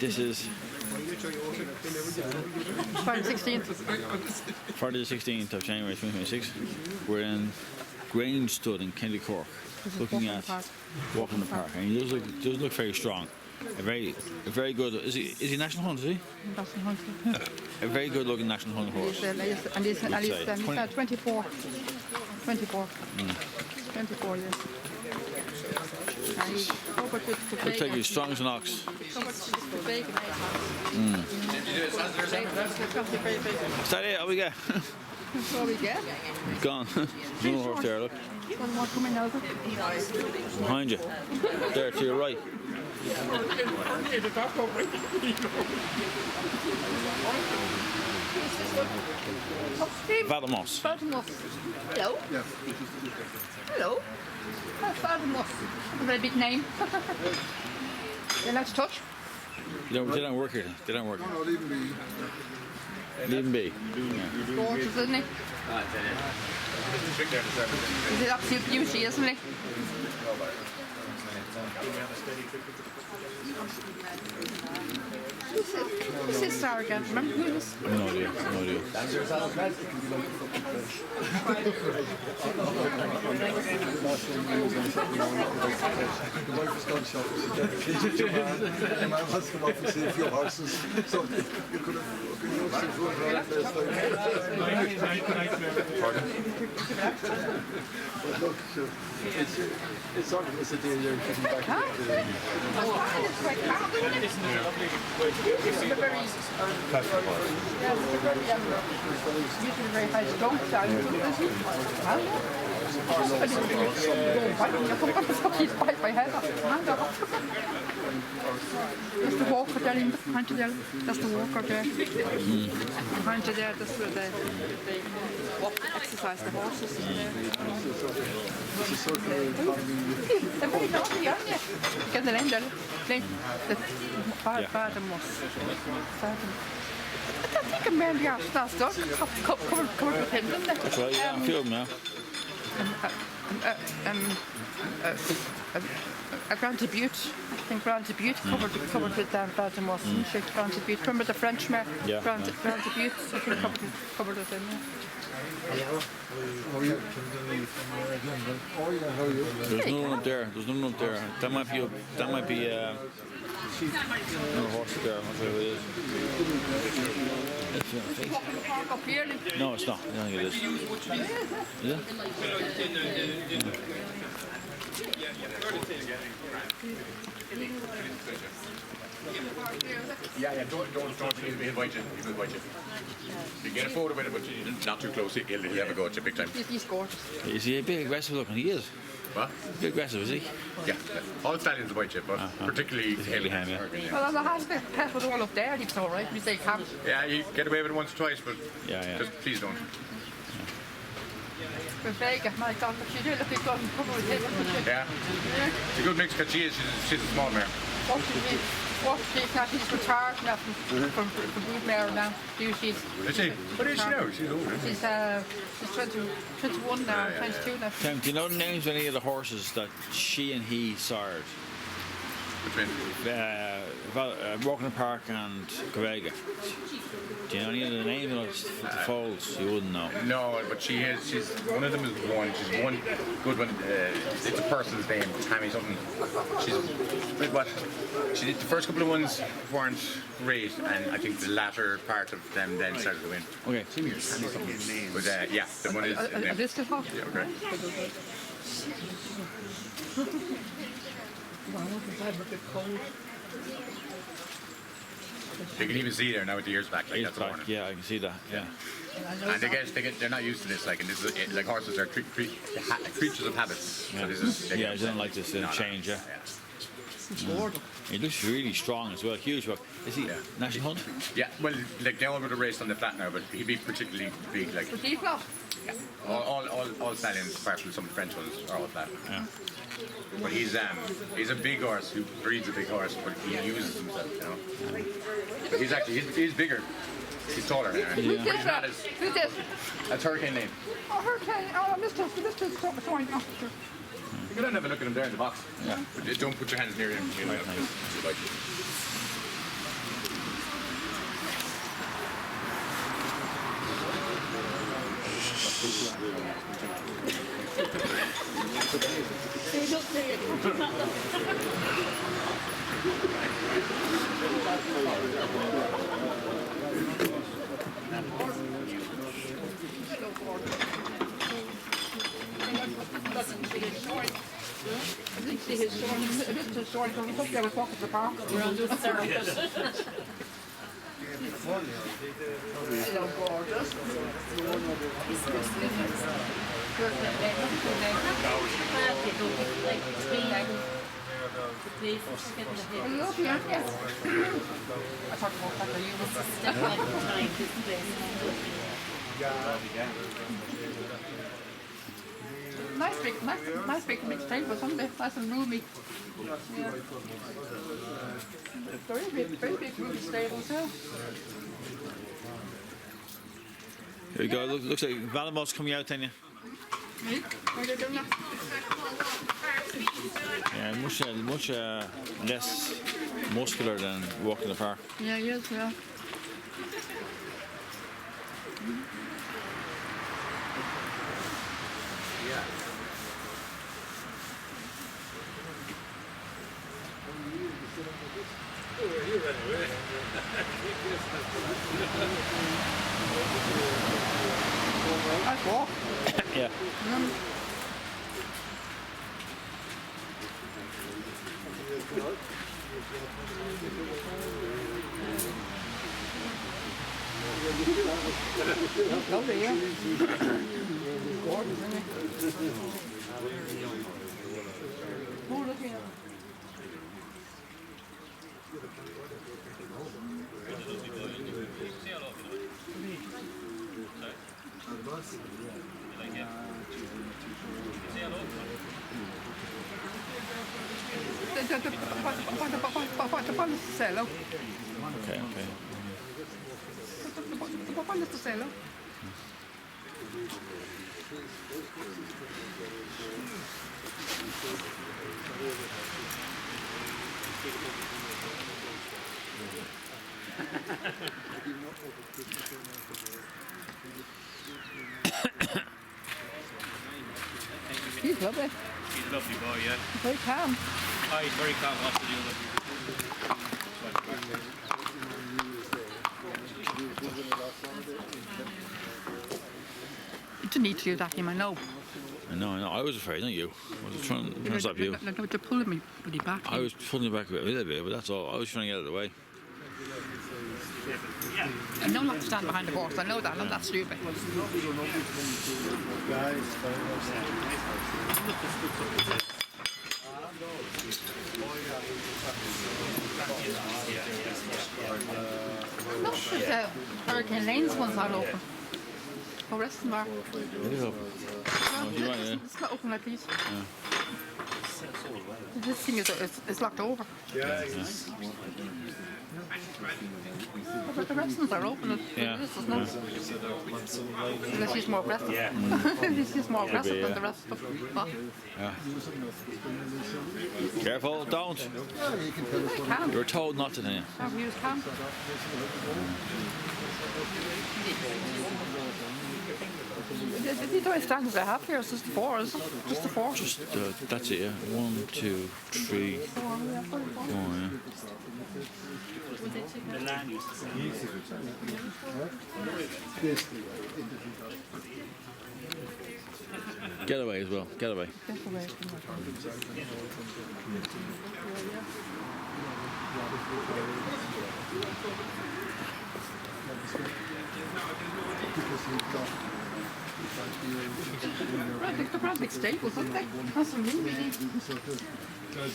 This is Friday the 16th. Friday the 16th of January 2026. We're in Grange Stud in County Cork, looking at Walk in the Park, and he does look very strong. A very good. Is he national hunt? Is he? National hunt. A very good looking national hunt horse. He's 24. 24. 24 years. Looks like he's strong as an ox. Is that it? All we get? What we get? Gone. There's no horse there, look. One more coming over. Behind you. There to your right. Valdemos. Valdemos. Hello. Hello. That's Valdemos. A very big name. You like to touch? They don't work here. They don't work. No, leave him be. Leave him be. Gorgeous, isn't he? He's an absolute beauty, isn't he? Who's this arrogant? Remember who this? No idea. No idea. It's sort of a day you're getting back. It's quite calm, isn't it? It's a very, usually very high strong style, isn't it? What the fuck is bite my head off? That's the walker there, behind you there. That's the walker there. Behind you there, that's where they exercise the horses. They're very naughty, aren't you? Get the name there. Valdemos. I think I'm maybe out last dog. Covered with him, didn't they? That's right, yeah, I'm feeling now. A Grand Debut. I think Grand Debut covered with Valdemos. Grand Debut. Remember the French mare? Yeah. Grand Debut. I think covered with him. There's no one up there. There's no one up there. That might be no horse there. Whatever it is. No, it's not. I don't think it is. Is it? Yeah, don't he'll bite you. He'll bite you. You get a photo with it, but not too close. He'll have a go at you big time. He's gorgeous. Is he a big aggressive looking? He is. What? Big aggressive, is he? Yeah. All stallions bite you, but particularly him. Yeah. Well, on the hospital, pet was all up there. He was all right. We say camp. Yeah, you get away with it once or twice, but just please don't. Vega, my God, but she did look good and cover with him. Yeah. It's a good mix because she's a small mare. She's retired now from Brood Mare now. Is she? What is she now? She's older. She's 21 now, 22 now. Sam, do you know the names of any of the horses that she and he sired? Between? Walk in the Park and Correga. Do you know any of the names of the foals? You wouldn't know. No, but she's one of them is one. She's one good one. It's a person's name, Tammy something. She did the first couple of ones weren't great, and I think the latter part of them then started to win. Okay. But yeah, the one is. Are they still hot? Yeah, okay. You can even see there now with the ears back, like that's the morning. Yeah, I can see that. Yeah. And they're not used to this, like, and this is like horses are creatures of habits. Yeah, so this is, they don't like this change. Yeah. He looks really strong as well, huge. Is he national hunt? Yeah, well, like they all would have raced on the flat now, but he'd be particularly big, like. The deep-flop? Yeah. All stallions, apart from some French ones, are all flat. Yeah. But he's a big horse who breeds a big horse, but he uses himself, you know. But he's bigger. He's taller now. Right? Who's But he's not as. Who's this? That's Hurricane Lane. Oh, Hurricane. Oh, I missed his point. Oh, sure. You can have a look at him there in the box. Yeah. But don't put your hands near him. You might have to. We're on the circuit. Hello, gorgeous. I love you. Yes. I talked about that to you. Nice big table, someday. Nice and roomy. Yeah. Very big roomy stable too. Here we go. Looks like Valamos's coming out, then. Me? What are they doing now? Yeah, much less muscular than walk in the park. Yeah, he is, yeah. Nice walk. Yeah. Lovely, yeah. Gorgeous, isn't it? Oh, look here. The ball is to sell out. Okay. The ball is to sell out. He's lovely. He's a lovely boy, yeah. Very calm. Oh, he's very calm. What's to do with it? You didn't need to do that, him, I know. I know. I was afraid, not you. I was trying to stop you. They're pulling me bloody back. I was pulling you back a little bit, but that's all. I was trying to get out of the way. I know not to stand behind the horse. I know that. I'm not that stupid. Look, there's Hurricane Lane's one's not open. Oh, rest of them are. It is open. You want, yeah. It's not open like these. This thing is locked over. But the rest of them are open. Yeah. This is not. Unless she's more aggressive. She's more aggressive than the rest of them. What? Careful, don't. Calm. You're told not to, then. Have you used calm? These are standards I have here. It's just the four, isn't it? Just the four. Just that's it. Yeah. 1, 2, 3, 4. Yeah. The land use the same. Get away as well. Get away. They're big staples, aren't they? That's some really big. Look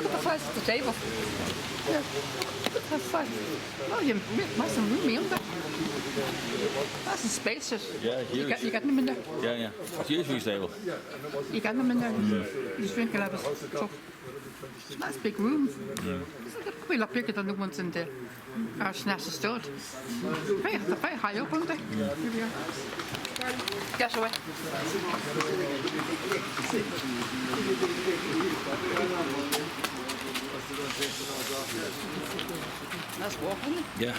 at the size of the table. Yeah. That's the size. Oh, you nice and roomy, isn't it? That's some spacious. Yeah, huge. You getting them in there? Yeah. It's usually stable. You getting them in there? He's drinking out of so nice big room. It could be a lot bigger than the ones in the Arsenal stud. Very high up, aren't they? Here we are. Get away. Nice walk, isn't it? Yeah.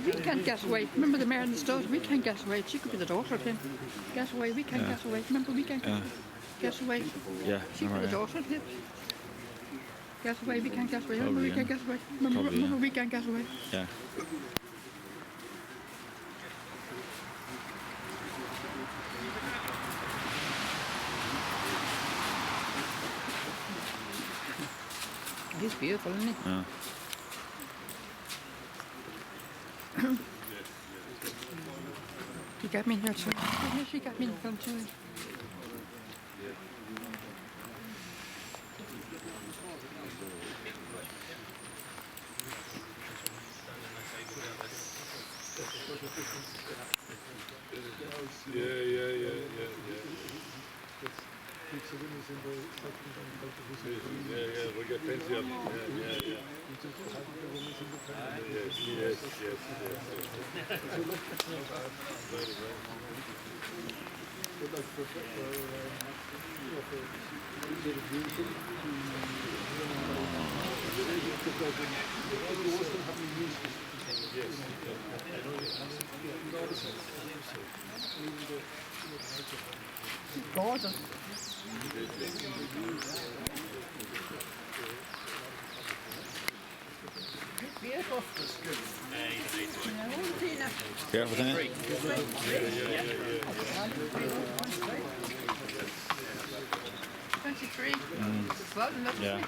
We can't get away. Remember the mayor in the stud? We can't get away. She could be the daughter of him. Get away. We can't get away. Remember, we can't get away. Yeah, She could be the daughter of him. Get away. We can't get away. Remember, Probably, we can't get away. Remember, we can't get away. Yeah. He's beautiful, isn't he? Yeah. He got me in here too. She got me in film too. Yeah, we got plenty of them. Yeah. Yes. Gorgeous. Beautiful. Careful, Tina. 23. Well, look. Yeah.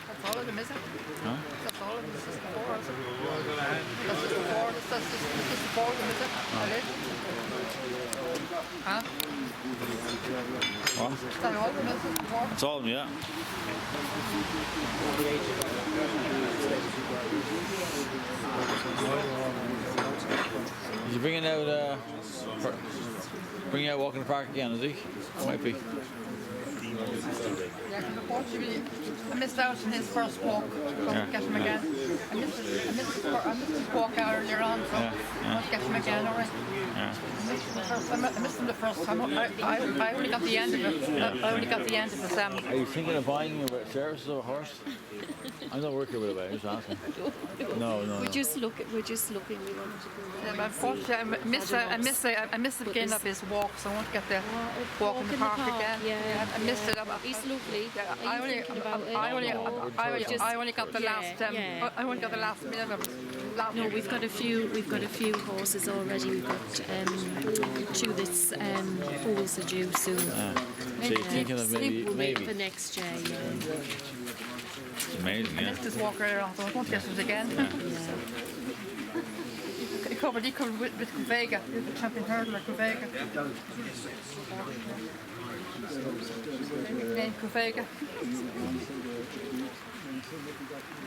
That's all of them, is it? Huh? That's all of them. This is the four, is it? That's just the four. That's just the four of them, is it? That is? Huh? What? Is that all of them, is it? The four? It's all of them, yeah. Is he bringing out walking the park again, is he? Might be. Yeah, because unfortunately, I missed out on his first walk. Couldn't get him again. I missed his walk out earlier on, so I won't get him again, alright? Yeah. I missed him the first time. I only got the end of it. I only got the end of it. Are you thinking of buying a services of a horse? I'm not working with it, but I'm just asking. No. We're just looking. We wanted to go. But unfortunately, I missed the beginning of his walk, so I won't get the walk in the park again. Yeah. I missed it. It's lovely. Yeah, Are you thinking about it? I only got the last. I only got the last minute of it. No, we've got a few horses already. We've got two that's foals are due soon. So you're thinking of We'll wait maybe. for next year. Yeah. It's amazing, I yeah. missed this walk earlier on, so I won't get it again. He covered with Vega, the champion hurdler, Vega. Named Vega.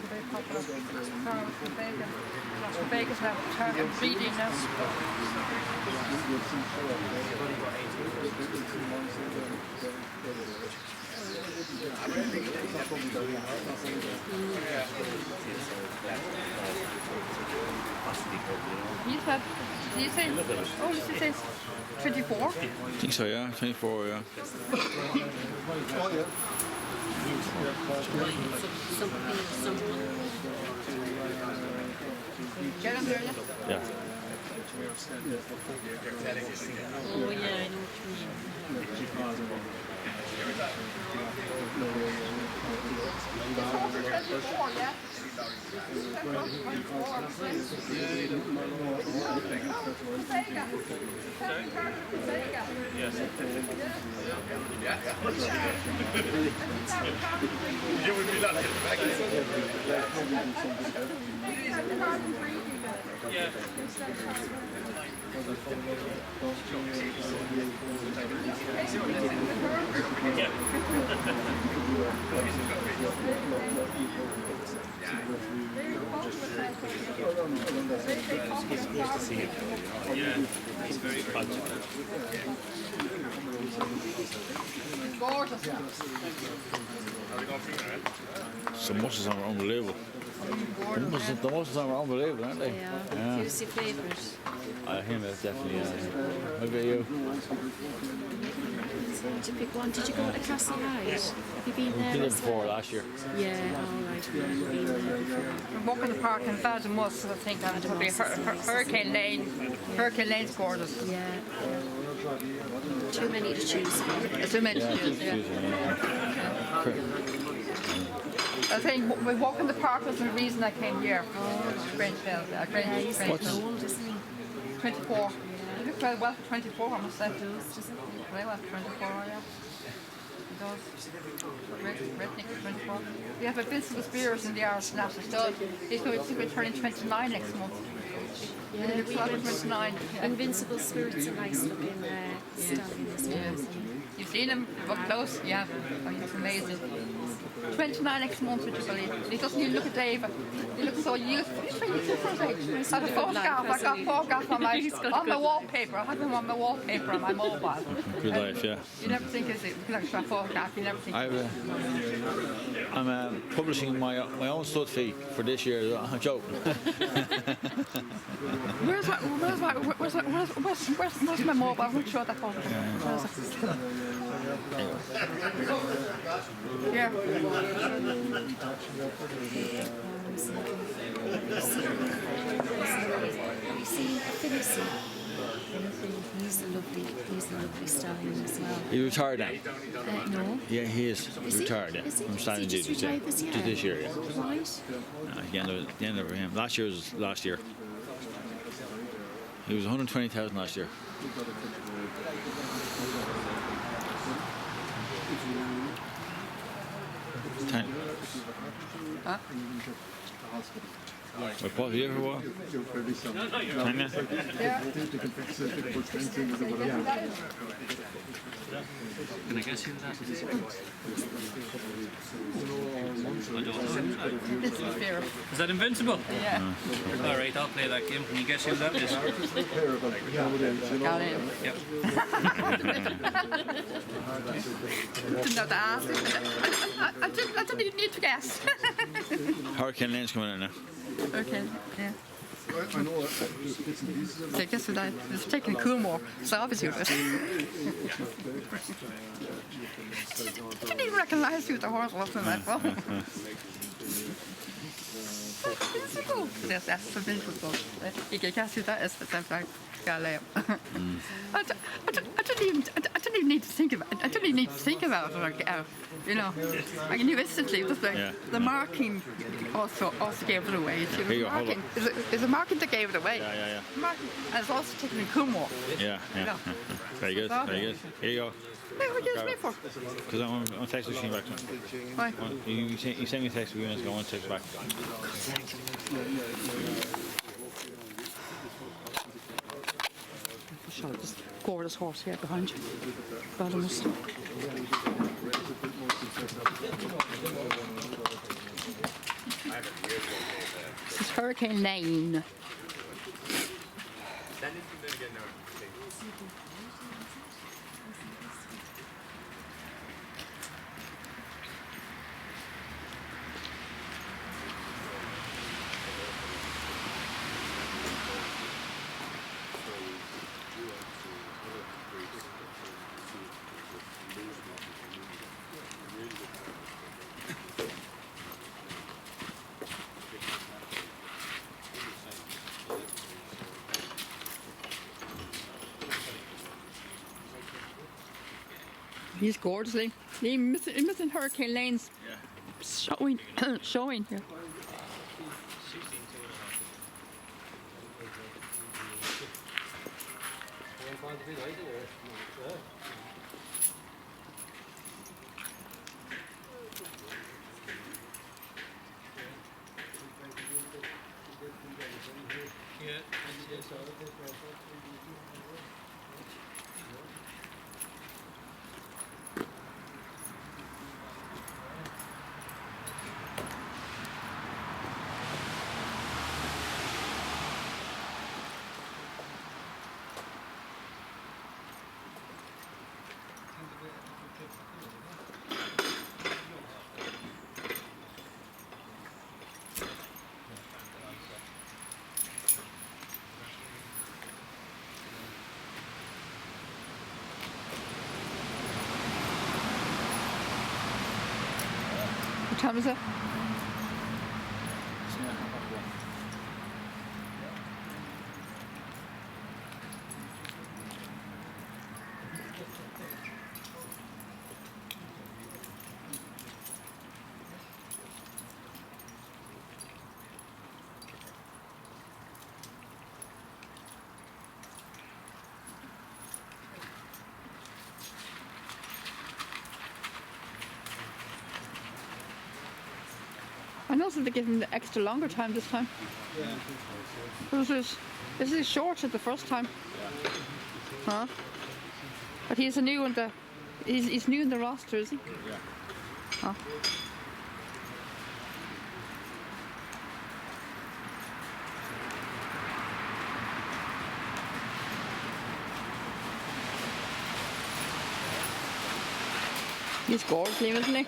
Very popular. Vega's now target breeding now. You say, oh, this is 24? I think so, yeah. 24, yeah. Get him there, yeah? Yeah. Oh yeah, I know what you mean. Gorgeous. Some muscles are unbelievable. The muscles are unbelievable, aren't they? Yeah. Who's your favourite? Him is definitely, What about you? It's hard to pick one. Did you go to Castle Hyde? Have you been there? Been there as before well? last year. Yeah, all right. I've never been there before. Walk in the park in Vadamus, I think, and probably Hurricane Lane. Hurricane Lane's gorgeous. Yeah. Too many to choose from. It's a mention, yeah. I think we walk in the park was the reason I came here. Grangefield, Yeah, he's Grangefield. getting old, isn't he? 24. He looks very well for 24, I must say. Doesn't Very well for 24, yeah. He does. Redneck for 24. We have Invincible Spears in the Irish National Stud. He's going to be turning 29 next month. he? He looks We like went- 29. Yeah. Invincible Spirit's a nice looking stallion as well. isn't he? You've seen him up close? Yeah. Oh, he's amazing. 29 next month, would you believe? He doesn't even look at Dave. He looks so youthful. He's very youthful for his age. I have a photograph. I got a photograph on my wallpaper. I have him on my wallpaper on my mobile. Good life, yeah. You never think is it? You look at a photograph. You never think. I'm publishing my own stud fee for this year. I'm joking. Where's my mobile? I'm not sure that photograph. Where is it? Yeah. Have you seen Phyllis? He's a lovely stallion as well. He retired now. No. Yeah, he is. Is he? Retired, yeah. Is he? From Is Stallion he just duties, yeah. retired this year? Just this year, yeah. Right. The end of him. Last year was last year. He was 120,000 last year. Ten. Huh? What, Paul, have you ever won? Tanya? Yeah. Can I guess who that is? This is fair. Is that Invincible? Yeah. All right, I'll play that game. Can you guess who that is? Got it. Yep. Didn't have to ask. I didn't even need to guess. Hurricane Lane's coming out now. Okay. Yeah. I know there's bits and pieces of So I guess that it's taking Coolmore. So obviously it. I didn't even recognise who the horse was in that film. That's the visual. You can guess who that is, but that's like Galileo. I didn't even need to think about it. I didn't even need to think about it. Like, you know, I knew instantly. It was like the marking also gave it away. It was Here you go, hold marking. It's a marking that gave it away. Yeah. Marking, and it's also taken in Coolmore. Yeah. Very good, very good. Here you go. Hey, what is me for? Because I'm texting machine back. Why? You sent me a text a few minutes ago. I want to text back. Show this gorgeous horse here behind you. Bottomless. This is Hurricane Lane. He's gorgeously. He's missing Hurricane Lane's showing here. time is it? I noticed they gave him the extra longer time this time. This is short at the first time. Huh? But he's new in the he's new in the roster, is he? Yeah. Oh. He's gorgeous, isn't he?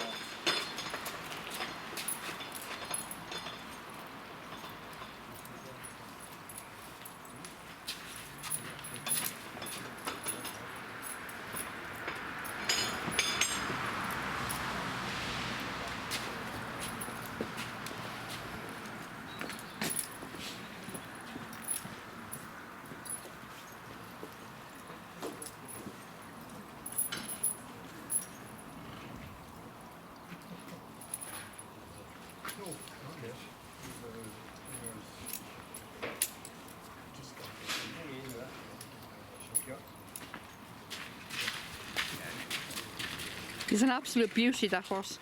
He's an absolute beauty, that horse.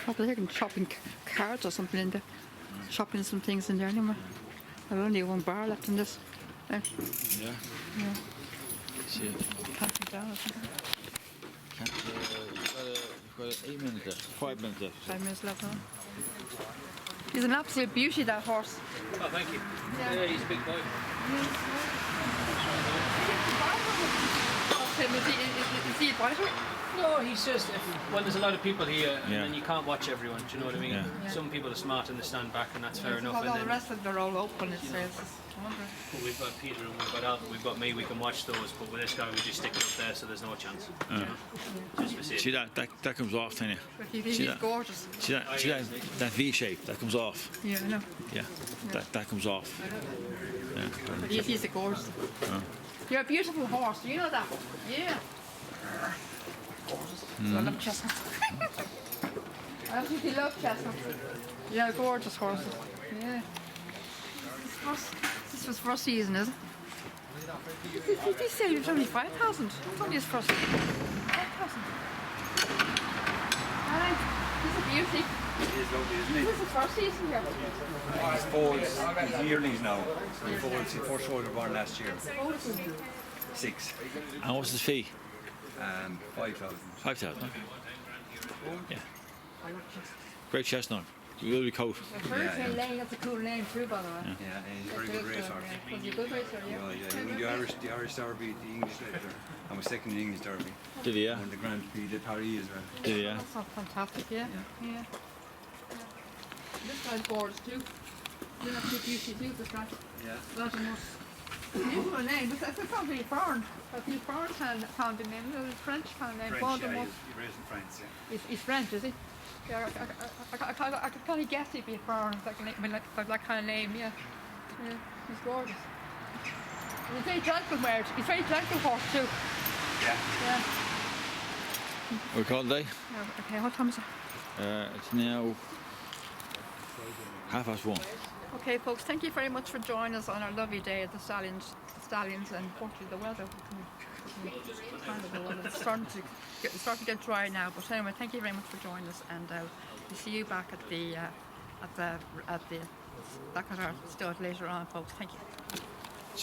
Probably taking shopping carts or something in there. Shopping some things in there anyway. I've only one bar left in this. There. Yeah. Yeah. See it. Can't be down or something. You've got 8 minutes left. 5 minutes left. 5 minutes left on. He's an absolute beauty, that horse. Oh, thank you. Yeah. Yeah, he's a big boy. Is he a biter? No, he's just, well, there's a lot of people here, and Yeah. then you can't watch everyone, do you know what I mean? Yeah. Yeah. Some people are smart and they stand back, and that's fair enough. All And the then rest of them are all open, it says. I wonder. we've got Peter and we've got Alvin, we've got me, we can watch those, but with this guy, we just stick it up there, so there's no chance. You know? Just for See safety. that comes off, Tanya. But he's that? gorgeous. See that V shape that comes off. Yeah, I know. Yeah, that comes off. Yeah. But he's a gorgeous. You're a beautiful horse. Do you know that? Yeah. Gorgeous. I love chestnuts. I absolutely love chestnuts. Yeah, gorgeous horses. Yeah. This was first season, is it? Did he say it was only 5,000? It's only his first. 5,000. Alright. This is a beauty. It is lovely, isn't it? This is his first season here. He's foals, he's yearlings now. He foals, he first showed born last year. 6. And what's his fee? 5,000. 5,000. Yeah. Great chestnut. Really coat. Hurricane Lane, that's a cool name too, by the way. Yeah, and he's a very good racer. Was he a good racer, yeah? Well, yeah, he won the Irish Derby, the English Derby, and was second in the English Derby. Did he, yeah? Won the Grand Prix de Paris as well. Did he, yeah? That's not fantastic, yeah. Yeah. This guy's gorgeous too. You're not too beauty too, this guy. Yeah. That's the most beautiful name. It's not really foreign. But he's foreign found the name. No, it's French found the name. French, yeah, he raised in France, yeah. He's French, is he? Yeah, I could kind of guess he'd be foreign, like that kind of name, yeah. Yeah, he's gorgeous. He's a very gentle mare. He's a very gentle horse too. Yeah. Yeah. We call it day. Okay, what time is it? It's now 1:30. Okay, folks, thank you very much for joining us on our lovely day at the Stallions, and fortunately the weather. It's starting to get dry now, but anyway, thank you very much for joining us, and we'll see you back at the back at our stud later on, folks. Thank you.